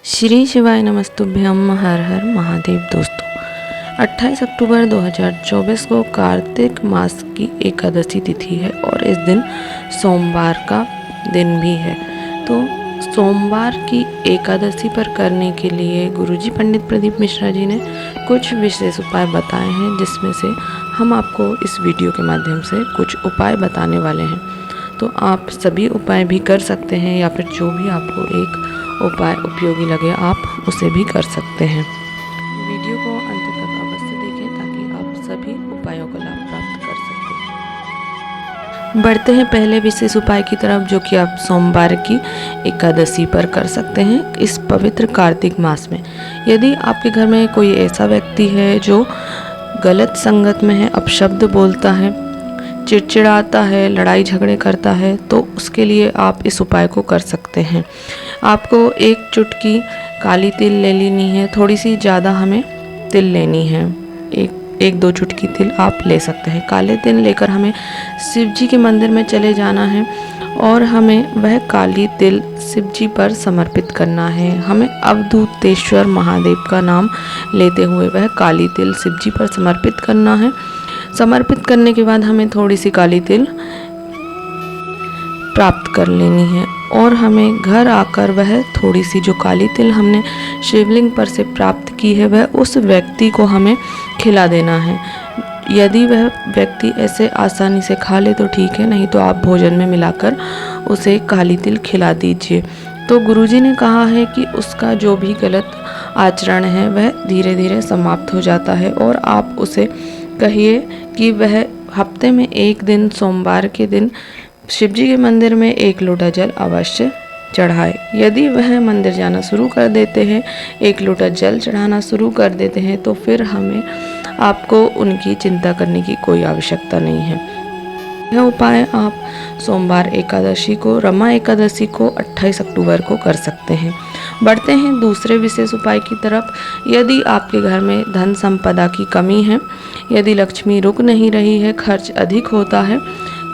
श्री शिवाय नमस्तुभ्यम। हर हर महादेव। दोस्तों 28 अक्टूबर 2024 को कार्तिक मास की एकादशी तिथि है और इस दिन सोमवार का दिन भी है। तो सोमवार की एकादशी पर करने के लिए गुरुजी पंडित प्रदीप मिश्रा जी ने कुछ विशेष उपाय बताए हैं, जिसमें से हम आपको इस वीडियो के माध्यम से कुछ उपाय बताने वाले हैं। तो आप सभी उपाय भी कर सकते हैं या फिर जो भी आपको एक उपाय उपयोगी लगे आप उसे भी कर सकते हैं। वीडियो को अंत तक अवश्य देखें ताकि आप सभी उपायों का लाभ प्राप्त कर सकें। बढ़ते हैं पहले विशेष उपाय की तरफ, जो कि आप सोमवार की एकादशी पर कर सकते हैं इस पवित्र कार्तिक मास में। यदि आपके घर में कोई ऐसा व्यक्ति है जो गलत संगत में है, अपशब्द बोलता है, चिड़चिड़ाता है, लड़ाई झगड़े करता है, तो उसके लिए आप इस उपाय को कर सकते हैं। आपको एक चुटकी काली तिल ले लेनी है, थोड़ी सी ज़्यादा हमें तिल लेनी है, एक दो चुटकी तिल आप ले सकते हैं। काले तिल लेकर हमें शिव जी के मंदिर में चले जाना है और हमें वह काली तिल शिव जी पर समर्पित करना है। हमें अवधूतेश्वर महादेव का नाम लेते हुए वह काली तिल शिव जी पर समर्पित करना है। समर्पित करने के बाद हमें थोड़ी सी काली तिल प्राप्त कर लेनी है और हमें घर आकर वह थोड़ी सी जो काली तिल हमने शिवलिंग पर से प्राप्त की है वह उस व्यक्ति को हमें खिला देना है। यदि वह व्यक्ति ऐसे आसानी से खा ले तो ठीक है, नहीं तो आप भोजन में मिलाकर उसे काली तिल खिला दीजिए। तो गुरुजी ने कहा है कि उसका जो भी गलत आचरण है वह धीरे धीरे समाप्त हो जाता है और आप उसे कहिए कि वह हफ्ते में एक दिन सोमवार के दिन शिवजी के मंदिर में 1 लोटा जल अवश्य चढ़ाए। यदि वह मंदिर जाना शुरू कर देते हैं, 1 लोटा जल चढ़ाना शुरू कर देते हैं, तो फिर हमें आपको उनकी चिंता करने की कोई आवश्यकता नहीं है। यह उपाय आप सोमवार एकादशी को, रमा एकादशी को 28 अक्टूबर को कर सकते हैं। बढ़ते हैं दूसरे विशेष उपाय की तरफ। यदि आपके घर में धन संपदा की कमी है, यदि लक्ष्मी रुक नहीं रही है, खर्च अधिक होता है,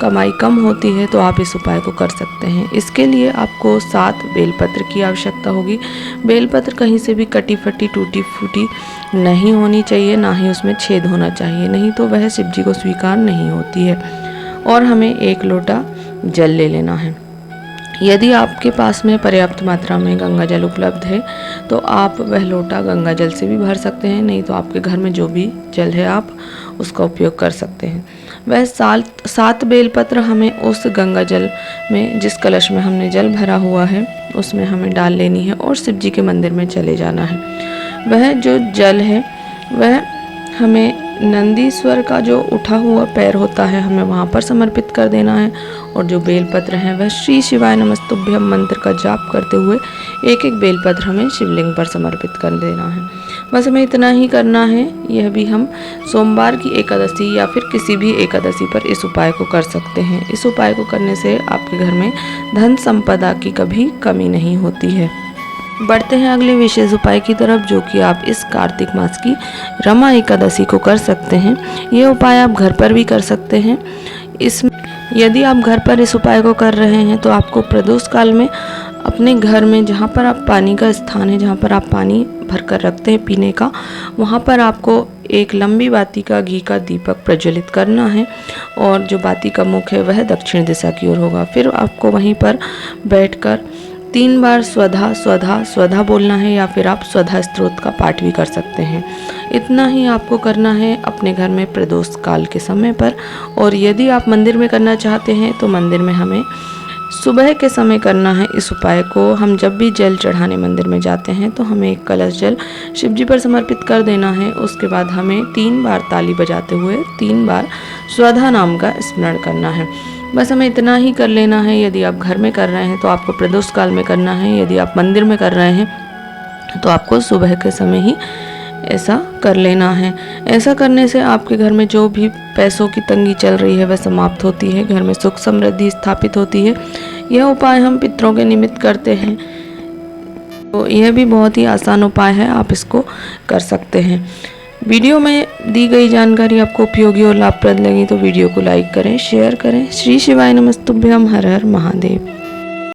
कमाई कम होती है, तो आप इस उपाय को कर सकते हैं। इसके लिए आपको 7 बेलपत्र की आवश्यकता होगी। बेलपत्र कहीं से भी कटी फटी टूटी फूटी नहीं होनी चाहिए, ना ही उसमें छेद होना चाहिए, नहीं तो वह शिव जी को स्वीकार नहीं होती है। और हमें 1 लोटा जल ले लेना है। यदि आपके पास में पर्याप्त मात्रा में गंगा जल उपलब्ध है तो आप वह लोटा गंगा जल से भी भर सकते हैं, नहीं तो आपके घर में जो भी जल है आप उसका उपयोग कर सकते हैं। वह 7 बेलपत्र हमें उस गंगा जल में, जिस कलश में हमने जल भरा हुआ है, उसमें हमें डाल लेनी है और शिव जी के मंदिर में चले जाना है। वह जो जल है वह हमें नंदीश्वर का जो उठा हुआ पैर होता है हमें वहाँ पर समर्पित कर देना है और जो बेलपत्र हैं वह श्री शिवाय नमस्तुभ्यम मंत्र का जाप करते हुए एक बेलपत्र हमें शिवलिंग पर समर्पित कर देना है। बस हमें इतना ही करना है। यह भी हम सोमवार की एकादशी या फिर किसी भी एकादशी पर इस उपाय को कर सकते हैं। इस उपाय को करने से आपके घर में धन संपदा की कभी कमी नहीं होती है। बढ़ते हैं अगले विशेष उपाय की तरफ, जो कि आप इस कार्तिक मास की रमा एकादशी को कर सकते हैं। ये उपाय आप घर पर भी कर सकते हैं। यदि आप घर पर इस उपाय को कर रहे हैं तो आपको प्रदोष काल में अपने घर में, जहाँ पर आप पानी का स्थान है, जहाँ पर आप पानी भर कर रखते हैं पीने का, वहाँ पर आपको एक लंबी बाती का घी का दीपक प्रज्वलित करना है और जो बाती का मुख है वह दक्षिण दिशा की ओर होगा। फिर आपको वहीं पर बैठकर 3 बार स्वधा स्वधा स्वधा बोलना है या फिर आप स्वधा स्तोत्र का पाठ भी कर सकते हैं। इतना ही आपको करना है अपने घर में प्रदोष काल के समय पर। और यदि आप मंदिर में करना चाहते हैं तो मंदिर में हमें सुबह के समय करना है इस उपाय को। हम जब भी जल चढ़ाने मंदिर में जाते हैं तो हमें 1 कलश जल शिव जी पर समर्पित कर देना है। उसके बाद हमें 3 बार ताली बजाते हुए 3 बार स्वधा नाम का स्मरण करना है। बस हमें इतना ही कर लेना है। यदि आप घर में कर रहे हैं तो आपको प्रदोष काल में करना है, यदि आप मंदिर में कर रहे हैं तो आपको सुबह के समय ही ऐसा कर लेना है। ऐसा करने से आपके घर में जो भी पैसों की तंगी चल रही है वह समाप्त होती है, घर में सुख समृद्धि स्थापित होती है। यह उपाय हम पितरों के निमित्त करते हैं, तो यह भी बहुत ही आसान उपाय है, आप इसको कर सकते हैं। वीडियो में दी गई जानकारी आपको उपयोगी और लाभप्रद लगी तो वीडियो को लाइक करें, शेयर करें। श्री शिवाय नमस्तुभ्यम। हर हर महादेव।